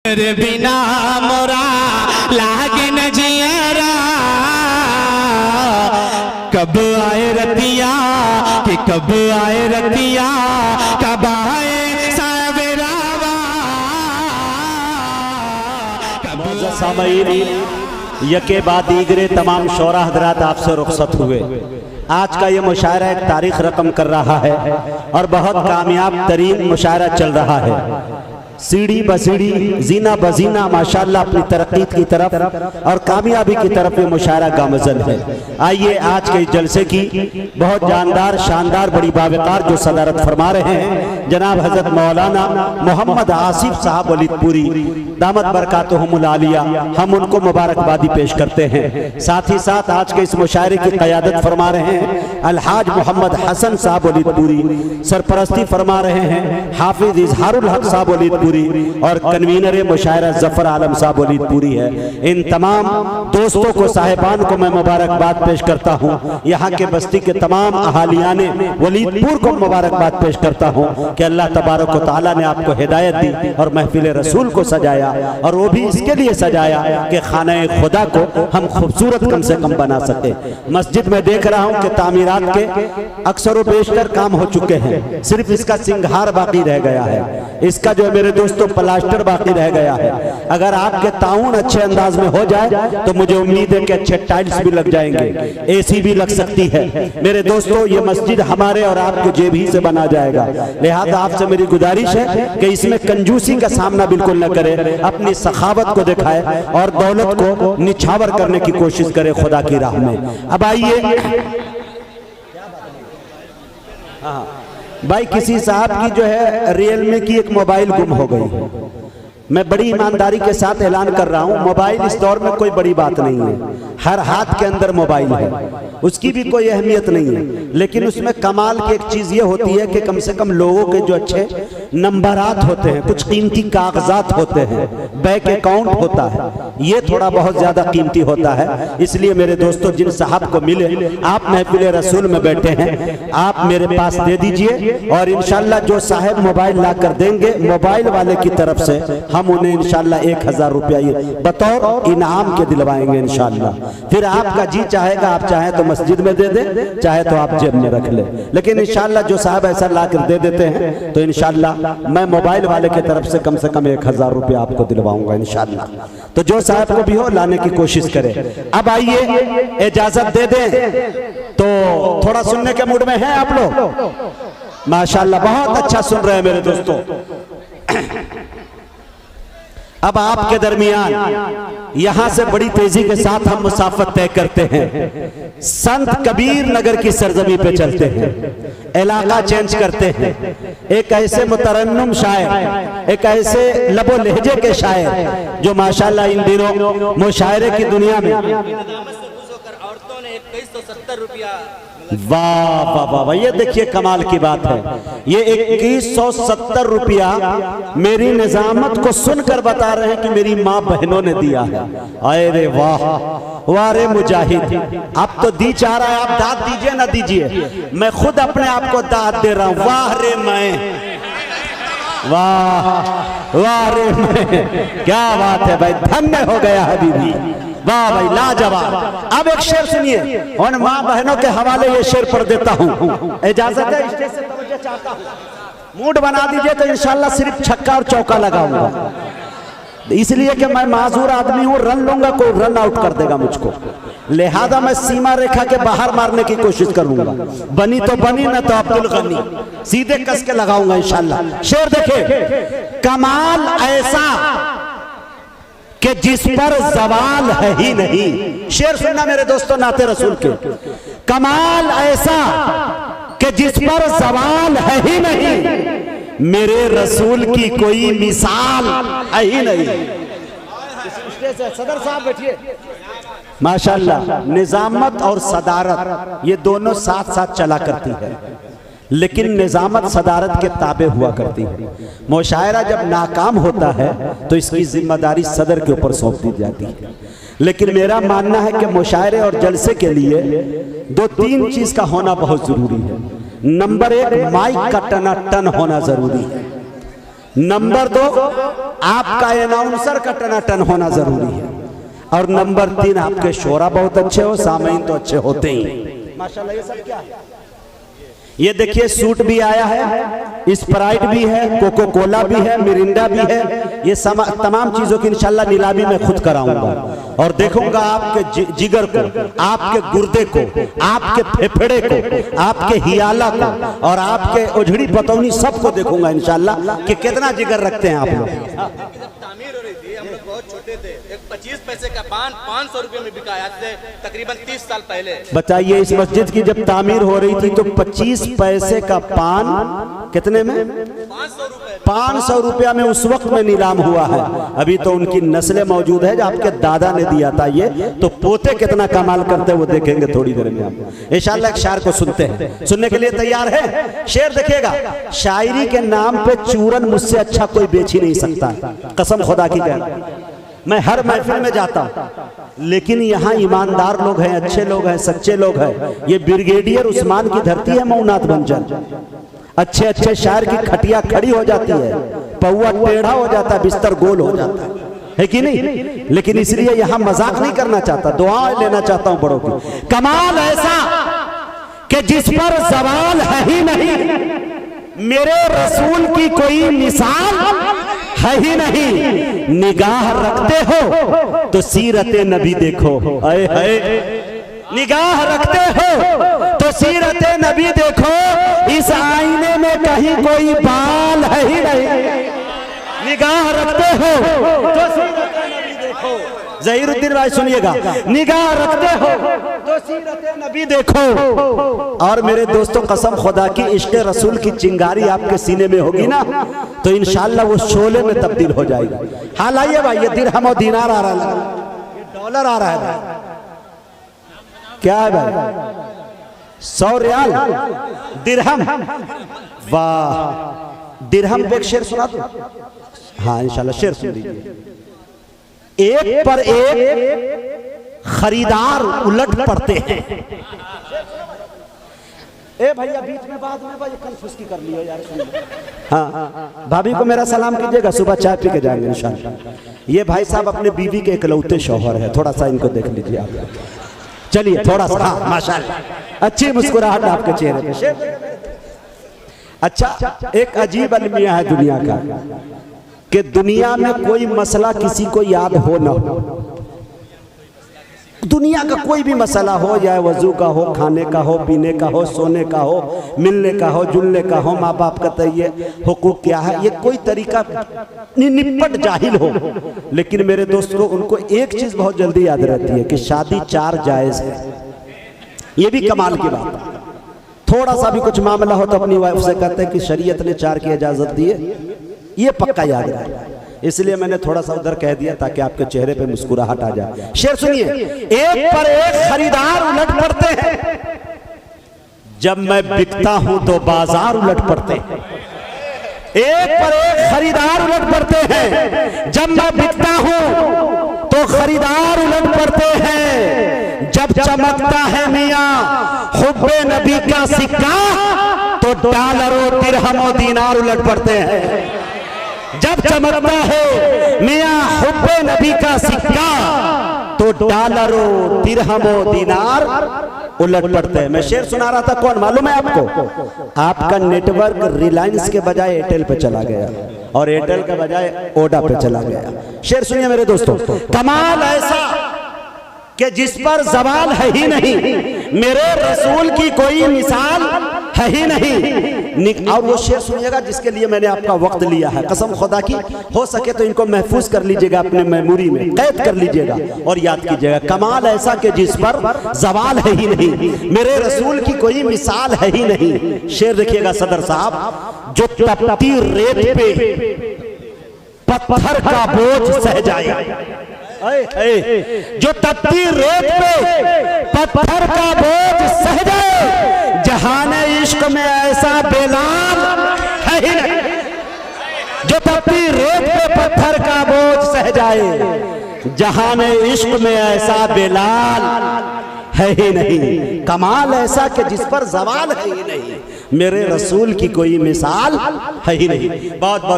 तेरे बिना मोरा लागे न जियरा, कब आए रतिया कि कब आए रतिया, कब आए सावेरावा, कब सामईन यके बाद दीगरे तमाम शोरा हजरात आपसे रुखसत हुए। आज का ये मुशायरा एक तारीख रकम कर रहा है और बहुत कामयाब तरीन मुशायरा चल रहा है। सीढ़ी बसीढ़ी जीना बजीना माशाल्लाह अपनी तरक्की की तरफ और कामयाबी की तरफ ये मुशायरा गामज़न है। आइए आज के जलसे की बहुत जानदार शानदार बड़ी बावकार जो सदारत फरमा रहे हैं जनाब हजरत मौलाना मोहम्मद आसिफ साहब वलीदपुरी दामत बरकातुहुमुल आलिया, हम उनको मुबारकबादी पेश करते हैं। साथ ही साथ आज के इस मुशायरे की क़यादत फरमा रहे हैं अलहाज मोहम्मद हसन साहब वलीदपुरी, सरपरस्ती फरमा रहे हैं हाफिज इजहारुल हक साहब वलीदपुरी और कन्वीनर मुशायरा जफर आलम साहब वलीदपुरी है। इन तमाम दोस्तों को साहिबान को मैं मुबारकबाद पेश करता हूँ। यहाँ के बस्ती के तमाम अहालियाने वलीदपुर को मुबारकबाद पेश करता हूँ कि अल्लाह तबारक व तआला ने आपको हिदायत दी और महफिल रसूल को सजाया, और वो भी इसके लिए सजाया कि खाना खुदा को हम खूबसूरत कम से कम बना सके। मस्जिद में देख रहा हूँ कि तामीरात के अक्सर बेशतर काम हो चुके हैं, सिर्फ इसका सिंगार बाकी रह गया है, इसका जो मेरे दोस्तों प्लास्टर बाकी रह गया है। अगर आपके ताउन अच्छे अंदाज में हो जाए तो मुझे उम्मीद है कि अच्छे टाइल्स भी लग जाएंगे, एसी भी लग सकती है। मेरे दोस्तों ये मस्जिद हमारे और आपके जेब ही से बना जाएगा, लिहाजा आपसे मेरी गुजारिश है कि इसमें कंजूसी का सामना बिल्कुल न करे, अपनी सखावत को दिखाए और दौलत को निछावर करने की कोशिश करे खुदा की राह में। अब आइए भाई, किसी साहब की जो है रियलमी की एक मोबाइल गुम हो गई है। मैं बड़ी ईमानदारी के साथ ऐलान कर रहा हूँ, मोबाइल इस दौर में कोई बड़ी बात नहीं है, हर हाथ के अंदर मोबाइल है, उसकी भी कोई अहमियत नहीं है। लेकिन उसमें कमाल की एक चीज़ ये होती है कि कम से कम लोगों के जो अच्छे नंबरात होते हैं, कुछ कीमती कागजात होते हैं, बैंक अकाउंट होता है, ये थोड़ा बहुत ज़्यादा कीमती होता है। इसलिए मेरे दोस्तों जिन साहब को मिले, आप महफिल रसूल में बैठे हैं, आप मेरे पास दे दीजिए और इंशाल्लाह जो साहब मोबाइल ला कर देंगे मोबाइल वाले की तरफ से हम उन्हें इंशाल्लाह 1000 रुपया बतौर इनाम के दिलवाएंगे इंशाल्लाह। फिर आपका जी चाहेगा, आप चाहे तो मस्जिद में दे दे, चाहे तो आप जेब में रख ले, लेकिन इंशाल्लाह जो साहब ऐसा ला कर दे देते हैं तो इंशाल्लाह मैं मोबाइल वाले की तरफ से कम 1000 रुपया आपको दिलवाऊंगा इंशाल्लाह। तो जो साहब को भी हो लाने की कोशिश करें। अब आइए इजाजत दे दें तो थोड़ा सुनने के मूड में हैं आप लोग? माशाल्लाह बहुत अच्छा सुन रहे हैं मेरे दोस्तों। अब आपके दरमियान यहां से बड़ी तेजी के साथ हम मुसाफत तय करते हैं, संत कबीर नगर की सरजमी पे चलते हैं, इलाका चेंज करते हैं। एक ऐसे मुतरन्नुम शायर, एक ऐसे लबो लहजे के शायर जो माशाल्लाह इन दिनों मुशायरे की दुनिया में औरतों ने 2170 रुपया, वाह वाह वाह वाह, ये देखिए कमाल की बात है। ये 2170 रुपया मेरी निजामत को सुनकर बता रहे हैं कि मेरी माँ बहनों ने दिया है। अरे वाह वाह रे मुजाहिद, आप तो दी चाह रहा है, आप दाद दीजिए ना दीजिए, मैं खुद अपने आप को दाद दे रहा हूँ। वाह रे मैं, वाह वाह रे मैं, क्या बात है भाई, धन्य हो गया हबीबी, वाह भाई लाजवाब। अब एक शेर सुनिए और माँ बहनों के हवाले ये शेर पढ़ देता हूँ, इजाजत है? स्टेज से तवज्जो चाहता हूँ, मूड बना दीजिए तो इंशाल्लाह सिर्फ छक्का और चौका लगाऊंगा, इसलिए कि मैं माजूर आदमी हूँ, रन लूंगा कोई रन आउट कर देगा मुझको, लिहाजा मैं सीमा रेखा के बाहर मारने की कोशिश करूंगा। बनी तो बनी, न तो अब्दुल गनी, सीधे कस के लगाऊंगा इंशाल्लाह। शेर देखे, कमाल ऐसा कि जिस पर जवाल है ही नहीं। शेर सुनना मेरे दोस्तों नाते रसूल के, कमाल ऐसा कि जिस पर जवाल है ही नहीं, मेरे रसूल की कोई मिसाल है ही नहीं। सदर साहब बैठिए। माशाल्लाह निजामत और सदारत ये दोनों साथ साथ चला करती है, लेकिन निजामत सदारत के ताबे हुआ करती है। मुशायरा जब नाकाम होता है तो इसकी जिम्मेदारी सदर के ऊपर सौंप दी जाती है। लेकिन मेरा मानना है कि मुशायरे और जलसे के लिए 2-3 चीज का होना बहुत जरूरी है। नंबर 1, माइक का टनाटन होना जरूरी है। नंबर 2, आपका अनाउंसर का टनाटन होना जरूरी है। और नंबर 3, आपके शोरा बहुत अच्छे हो, सामईन तो अच्छे होते ही। माशाल्लाह। ये सब क्या है? ये देखिए सूट भी आया है, स्प्राइट भी है, कोको कोला भी है, मिरिंडा भी है। ये तमाम चीजों की इंशाल्लाह नीलामी मैं खुद कराऊंगा और देखूंगा आपके जिगर को, आपके गुर्दे को, आपके फेफड़े को, आपके हियाला को और आपके ओझड़ी पतौनी सबको देखूंगा इंशाल्लाह कि कितना जिगर रखते हैं आप लोग। तामीर हो रही थी, हम लोग बहुत छोटे थे, एक 25 पैसे का पान 500 रुपए में बिका, आज से तकरीबन 30 साल पहले। बताइए, इस मस्जिद की जब तामीर हो रही थी तो 25 पैसे का पान कितने में? 500 रुपया में उस वक्त में नीलाम हुआ है। अभी तो उनकी नस्लें मौजूद है जो आपके दादा ने दिया था। ये तो पोते कितना कमाल करते हैं वो देखेंगे थोड़ी देर में आप इंशाल्लाह। एक शायर को सुनते हैं, सुनने के लिए तैयार है? शेर देखिएगा, शायरी के नाम पे चूरन मुझसे अच्छा कोई बेच ही नहीं सकता, कसम खुदा की कह। मैं हर महफिल में जाता हूं लेकिन यहाँ ईमानदार लोग हैं, अच्छे लोग हैं, सच्चे लोग हैं। ये ब्रिगेडियर उस्मान की धरती है मऊनात बंजन। अच्छे अच्छे शायर की खटिया खड़ी हो जाती है, पौआ टेढ़ा हो जाता है, बिस्तर गोल हो जाता है कि नहीं? लेकिन इसलिए यहाँ मजाक नहीं करना चाहता, दुआ लेना चाहता हूँ बड़ों की। कमाल ऐसा कि जिस पर सवाल है ही नहीं, मेरे रसूल की कोई मिसाल है ही नहीं। निगाह रखते हो तो सीरते नबी देखो, आए हाय। निगाह रखते हो तो सीरते नबी देखो, इस आईने में कहीं कोई बाल है ही नहीं। निगाह रखते हो तो सीरते नबी देखो। ज़हीरुद्दीन भाई सुनिएगा, निगाह रखते हो तो सीरते नबी देखो। और मेरे दोस्तों, कसम खुदा की, इश्क़ रसूल की चिंगारी आपके सीने में होगी ना तो इंशाल्लाह वो शोले में तब्दील हो जाएगी। हाल आइए भाई, ये दिरहम और दीनार आ रहा है, ये डॉलर आ रहा है भाई। क्या है भाई? 100 रियाल दिरहम। वाह, दिरहम पे एक शेर सुना दो। हाँ इंशाल्लाह शेर सुन लीजिए। एक पर एक खरीदार उलट पड़ते हैं। ए भैया बीच में बाद में भाई कल फुसकी कर लियो यार। हाँ, भाभी को मेरा सलाम कीजिएगा, सुबह चाय पी के जाएंगे इंशाल्लाह। ये भाई साहब अपने बीवी के इकलौते शौहर है, थोड़ा सा इनको देख लीजिए आप। चलिए थोड़ा सा, हाँ माशाल्लाह, अच्छी मुस्कुराहट आपके चेहरे पे। अच्छा, एक अजीब अलमिया है दुनिया का कि दुनिया में कोई मसला किसी को याद हो ना हो। दुनिया का कोई भी मसला हो, या वजू का हो, खाने का हो, पीने का हो, सोने का हो, मिलने का हो, जुलने का हो, माँ बाप का तय हुकूक क्या है, ये कोई तरीका निपट जाहिल हो। लेकिन मेरे दोस्तों, उनको एक चीज बहुत जल्दी याद रहती है कि शादी 4 जायज है। ये भी कमाल की बात है। थोड़ा सा भी कुछ मामला हो तो अपनी वाइफ से कहते हैं कि शरीयत ने 4 की इजाजत दी है। ये पक्का याद रहे, इसलिए मैंने थोड़ा सा उधर कह दिया ताकि आपके चेहरे पे मुस्कुराहट आ जाए। शेर सुनिए, एक पर एक खरीदार उलट पड़ते हैं, जब मैं बिकता हूं तो बाजार उलट पड़ते हैं। एक पर एक खरीदार उलट पड़ते हैं, जब मैं बिकता हूं तो खरीदार उलट पड़ते हैं। जब चमकता है मियां हुब्बे नबी का सिक्का तो डॉलरों दिरहमों दीनार उलट पड़ते हैं। जब चमकता है मियां हुब्बे नबी का सिक्का तो डॉलरों दिरहमों दीनार उलट पड़ते हैं। मैं शेर सुना रहा था, कौन मालूम है आपको? आपका नेटवर्क रिलायंस के बजाय एयरटेल पे चला गया और एयरटेल के बजाय ओडा पे चला गया। शेर सुनिए मेरे दोस्तों, कमाल ऐसा कि जिस पर सवाल है ही नहीं, मेरे रसूल की कोई मिसाल है ही नहीं। और वो शेर सुनिएगा जिसके लिए मैंने आपका वक्त लिया है, कसम खुदा की, हो सके तो इनको महफूज कर लीजिएगा, अपने मेमोरी में कैद कर लीजिएगा और याद कीजिएगा। कमाल ऐसा कि जिस पर सवाल है ही नहीं, मेरे रसूल की कोई मिसाल है ही नहीं। शेर देखिएगा सदर साहब, जो तपती रेत पे पत्थर का बोझ सह जाए, जो तपती रेत पे पत्थर का बोझ सह जाए, जहाने इश्क में ऐसा बेलाल है ही नहीं। जो तपती रेत पे पत्थर का बोझ सह जाए, जहाने इश्क में ऐसा बेलाल है ही नहीं। कमाल ऐसा कि जिस पर सवाल है ही नहीं, मेरे रसूल की कोई मिसाल है ही नहीं। बहुत बहुत